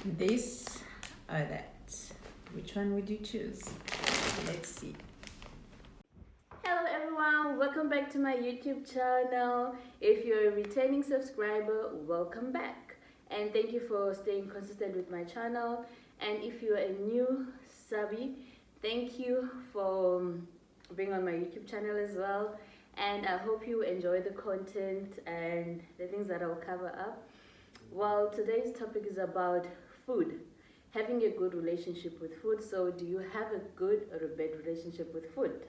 This or that? Which one would you choose? Let's see. Hello everyone, welcome back to my YouTube channel. If you're a returning subscriber, welcome back. And thank you for staying consistent with my channel. And if you're a new subby, thank you for being on my YouTube channel as well. And I hope you enjoy the content and the things that I'll cover up. Well, today's topic is about food. Having a good relationship with food. So do you have a good or a bad relationship with food?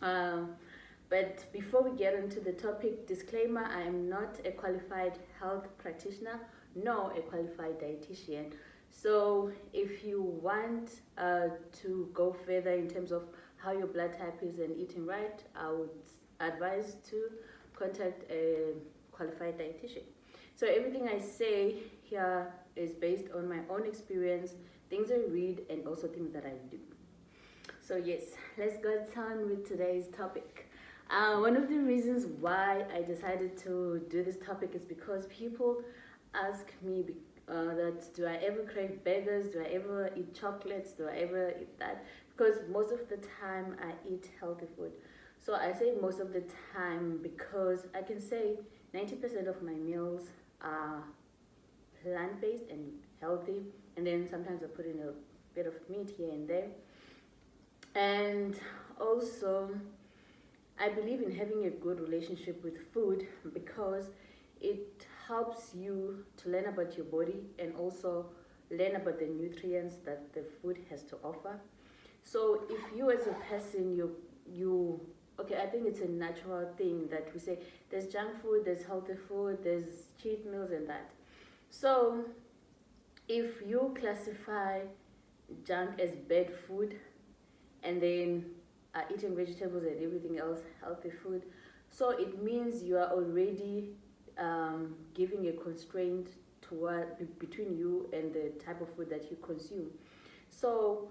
But before we get into the topic, disclaimer, I am not a qualified health practitioner nor a qualified dietitian. So if you want to go further in terms of how your blood type is and eating right, I would advise to contact a qualified dietitian. So everything I say here is based on my own experience, things I read, and also things that I do. So yes, let's go on with today's topic. One of the reasons why I decided to do this topic is because people ask me that do I ever crave burgers, do I ever eat chocolates, do I ever eat that? Because most of the time I eat healthy food. So I say most of the time because I can say 90% of my meals are plant-based and healthy, and then sometimes I put in a bit of meat here and there. And also, I believe in having a good relationship with food because it helps you to learn about your body and also learn about the nutrients that the food has to offer. So if you as a person, okay, I think it's a natural thing that we say there's junk food, there's healthy food, there's cheat meals and that. So if you classify junk as bad food, and then eating vegetables and everything else healthy food, so it means you are already giving a constraint between you and the type of food that you consume. So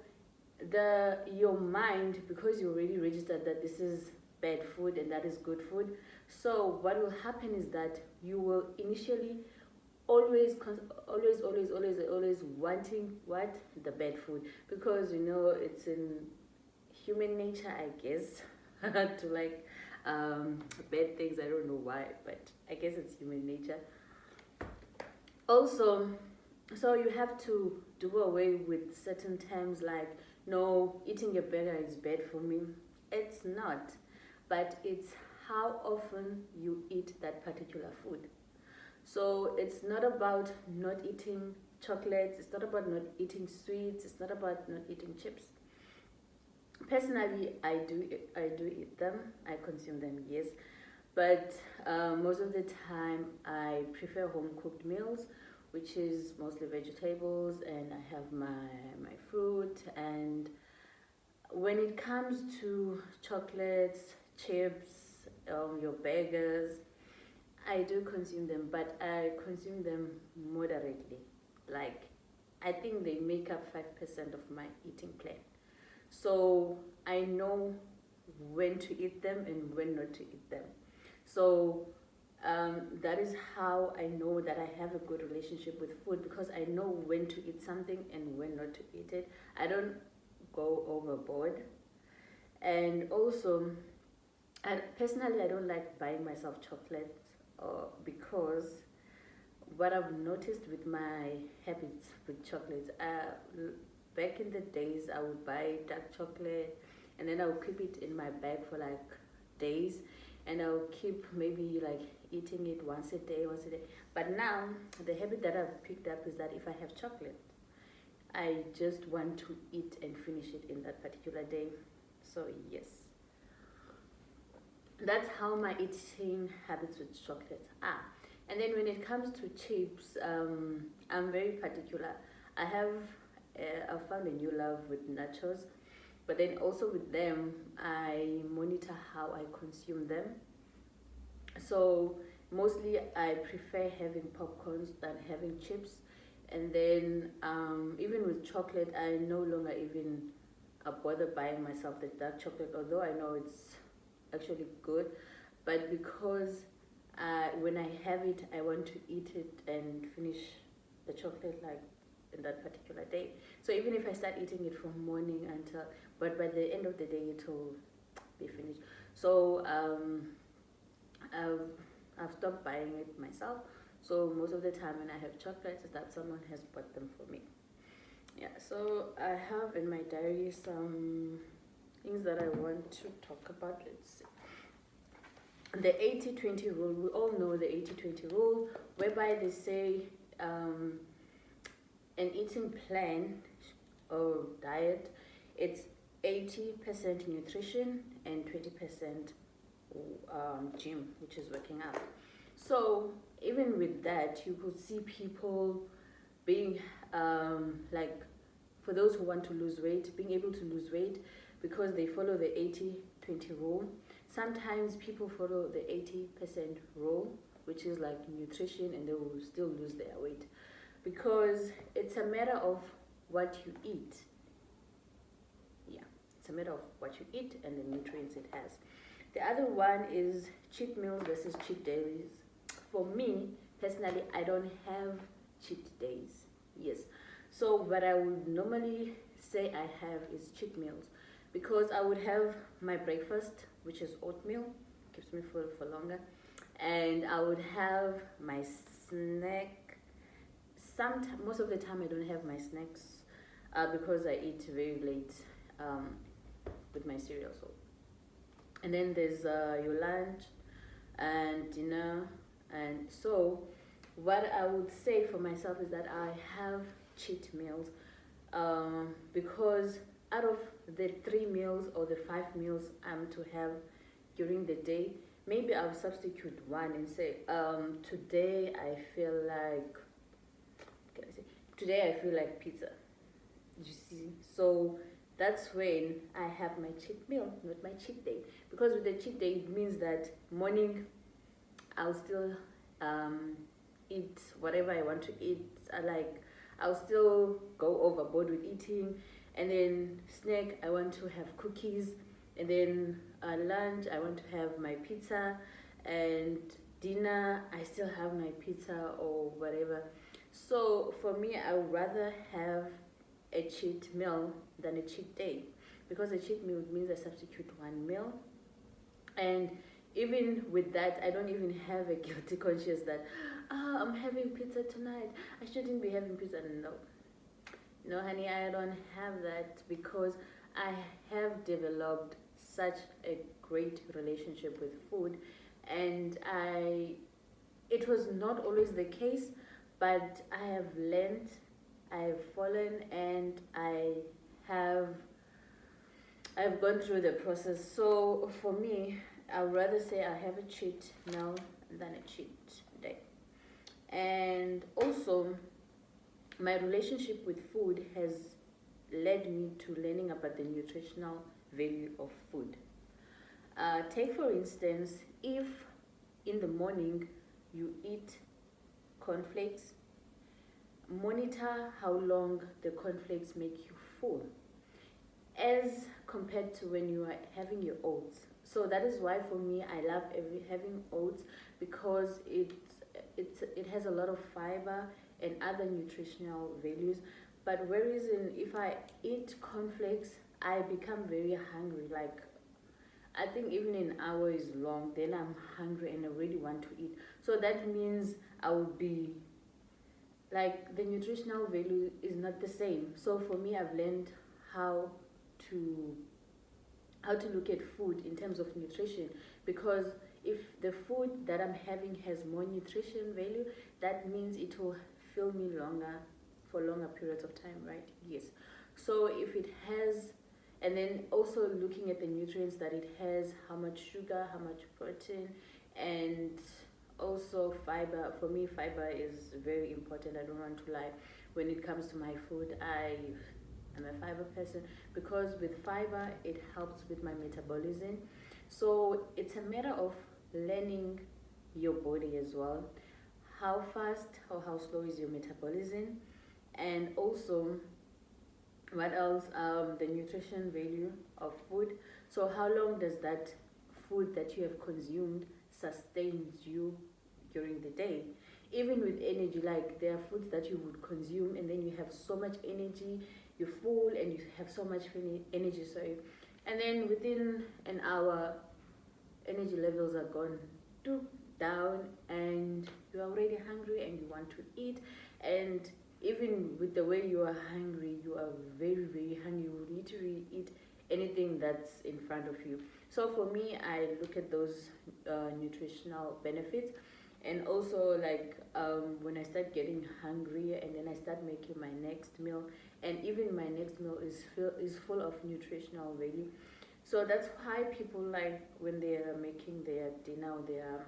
your mind, because you already registered that this is bad food and that is good food, so what will happen is that you will initially always wanting what? The bad food, because it's in human nature, I guess, to like bad things. I don't know why, but I guess it's human nature. Also, so you have to do away with certain terms like, no, eating a burger is bad for me. It's not, but it's how often you eat that particular food. So it's not about not eating chocolates, it's not about not eating sweets, it's not about not eating chips. Personally, I do eat them, I consume them, yes, but most of the time I prefer home cooked meals, which is mostly vegetables, and I have my fruit. And when it comes to chocolates, chips, your burgers, I do consume them, but I consume them moderately. Like, I think they make up 5% of my eating plan. So I know when to eat them and when not to eat them. So that is how I know that I have a good relationship with food, because I know when to eat something and when not to eat it. I don't go overboard. And also, personally, I don't like buying myself chocolate because what I've noticed with my habits with chocolates, back in the days, I would buy dark chocolate and then I would keep it in my bag for like days, and I would keep maybe like eating it once a day. But now, the habit that I've picked up is that if I have chocolate, I just want to eat and finish it in that particular day. So yes, that's how my eating habits with chocolates are. And then when it comes to chips, I'm very particular. I found a new love with nachos, but then also with them, I monitor how I consume them. So mostly I prefer having popcorns than having chips. And then even with chocolate, I no longer even bother buying myself the dark chocolate, although I know it's actually good, but because when I have it, I want to eat it and finish the chocolate like in that particular day. So even if I start eating it from morning until, but by the end of the day it will be finished. So I've stopped buying it myself. So most of the time when I have chocolates, it's that someone has bought them for me. Yeah, so I have in my diary some things that I want to talk about. Let's see. The 80-20 rule, we all know the 80-20 rule, whereby they say an eating plan or diet, it's 80% nutrition and 20% gym, which is working out. So even with that, you could see people being like, for those who want to lose weight, being able to lose weight because they follow the 80-20 rule. Sometimes people follow the 80% rule, which is like nutrition, and they will still lose their weight because it's a matter of what you eat. Yeah, it's a matter of what you eat and the nutrients it has. The other one is cheat meals versus cheat days. For me, personally, I don't have cheat days. Yes. So what I would normally say I have is cheat meals, because I would have my breakfast, which is oatmeal, keeps me full for longer, and I would have my snack. Most of the time I don't have my snacks because I eat very late with my cereal. So, and then there's your lunch and dinner. And so what I would say for myself is that I have cheat meals because out of the 3 meals or the 5 meals I'm to have during the day, maybe I'll substitute one and say, today I feel like, today I feel like pizza. You see? So that's when I have my cheat meal, not my cheat day. Because with the cheat day, it means that morning I'll still eat whatever I want to eat. I'll still go overboard with eating, and then snack I want to have cookies, and then lunch I want to have my pizza, and dinner I still have my pizza or whatever. So for me, I would rather have a cheat meal than a cheat day, because a cheat meal means I substitute one meal, and even with that, I don't even have a guilty conscience that, I'm having pizza tonight, I shouldn't be having pizza. No honey, I don't have that, because I have developed such a great relationship with food, and it was not always the case, but I have learned, I've fallen, and I've gone through the process. So for me, I would rather say I have a cheat meal than a cheat day. And also, my relationship with food has led me to learning about the nutritional value of food. Take for instance, if in the morning you eat cornflakes, monitor how long the cornflakes make you full as compared to when you are having your oats. So that is why for me I love having oats, because it has a lot of fiber and other nutritional values. But whereas if I eat cornflakes, I become very hungry. Like, I think even an hour is long, then I'm hungry and I really want to eat. So that means I would be like, the nutritional value is not the same. So for me, I've learned how to look at food in terms of nutrition, because if the food that I'm having has more nutrition value, that means it will fill me longer for longer periods of time, right? Yes. So if it has, and then also looking at the nutrients that it has, how much sugar, how much protein, and also fiber. For me, fiber is very important. I don't want to lie. When it comes to my food, I'm a fiber person, because with fiber it helps with my metabolism. So it's a matter of learning your body as well, how fast or how slow is your metabolism, and also what else, the nutrition value of food. So how long does that food that you have consumed sustains you during the day? even with energy, like there are foods that you would consume and then you have so much energy, you're full and you have so much energy, sorry, and then within an hour energy levels are gone down and you're already hungry and you want to eat. And even with the way you are hungry, you are very, very hungry, you will literally eat anything that's in front of you. So for me, I look at those nutritional benefits. And also, like, when I start getting hungry and then I start making my next meal, and even my next meal is full of nutritional value. So that's why people, like, when they are making their dinner or their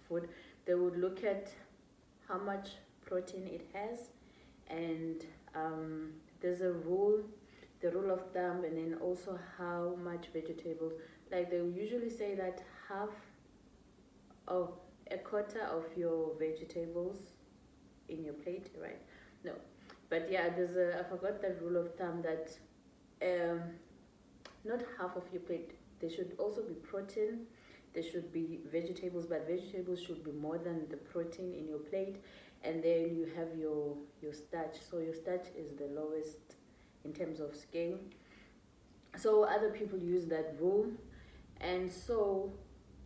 food, they would look at how much protein it has, and there's a rule, the rule of thumb, and then also how much vegetables. Like, they will usually say that half, oh, a quarter of your vegetables in your plate, right? No, but yeah, I forgot that rule of thumb that um, not half of your plate. There should also be protein. There should be vegetables, but vegetables should be more than the protein in your plate. And then you have your starch. So your starch is the lowest in terms of scale. So other people use that rule, and so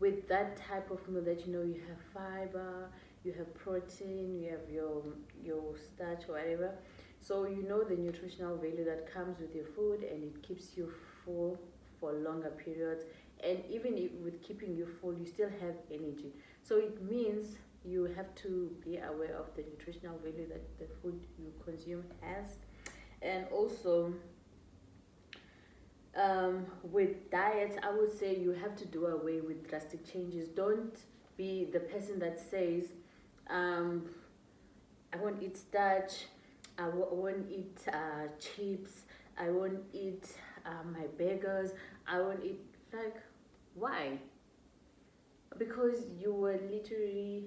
with that type of meal, that you have fiber, you have protein, you have your starch or whatever. So the nutritional value that comes with your food, and it keeps you full for longer periods. And even with keeping you full, you still have energy. So it means you have to be aware of the nutritional value that the food you consume has. And also, with diets, I would say you have to do away with drastic changes. Don't be the person that says, I won't eat starch, I won't eat chips, I won't eat my burgers, I won't eat, like, why? Because you were literally,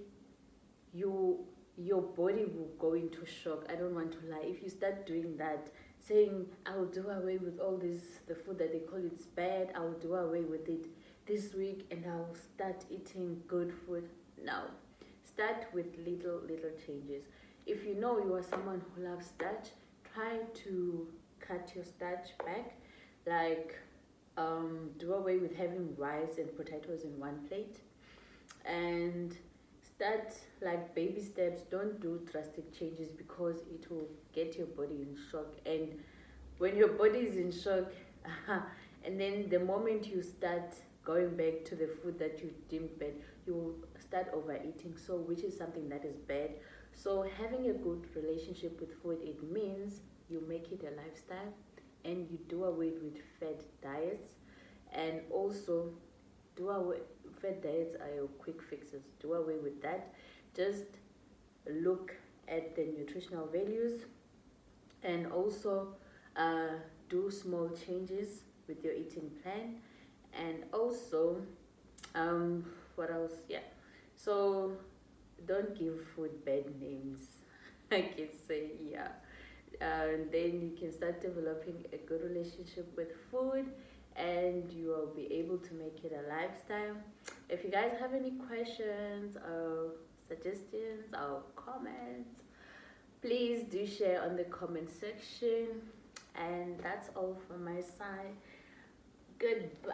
your body will go into shock. I don't want to lie. If you start doing that, saying I'll do away with all this, the food that they call it's bad, I'll do away with it this week and I'll start eating good food. No, start with little changes. If you know you are someone who loves starch, try to cut your starch back. Like, do away with having rice and potatoes in one plate, and start like baby steps. Don't do drastic changes because it will get your body in shock. And when your body is in shock, and then the moment you start going back to the food that you deemed bad, you will start overeating, so which is something that is bad. So having a good relationship with food, it means you make it a lifestyle, and you do away with fad diets. And also, do away, fad diets are your quick fixes. Do away with that. Just look at the nutritional values, and also do small changes with your eating plan. And also, what else? Yeah. So don't give food bad names. I can say, yeah. And then you can start developing a good relationship with food, and you will be able to make it a lifestyle. If you guys have any questions or suggestions or comments, please do share on the comment section. And that's all from my side. Goodbye.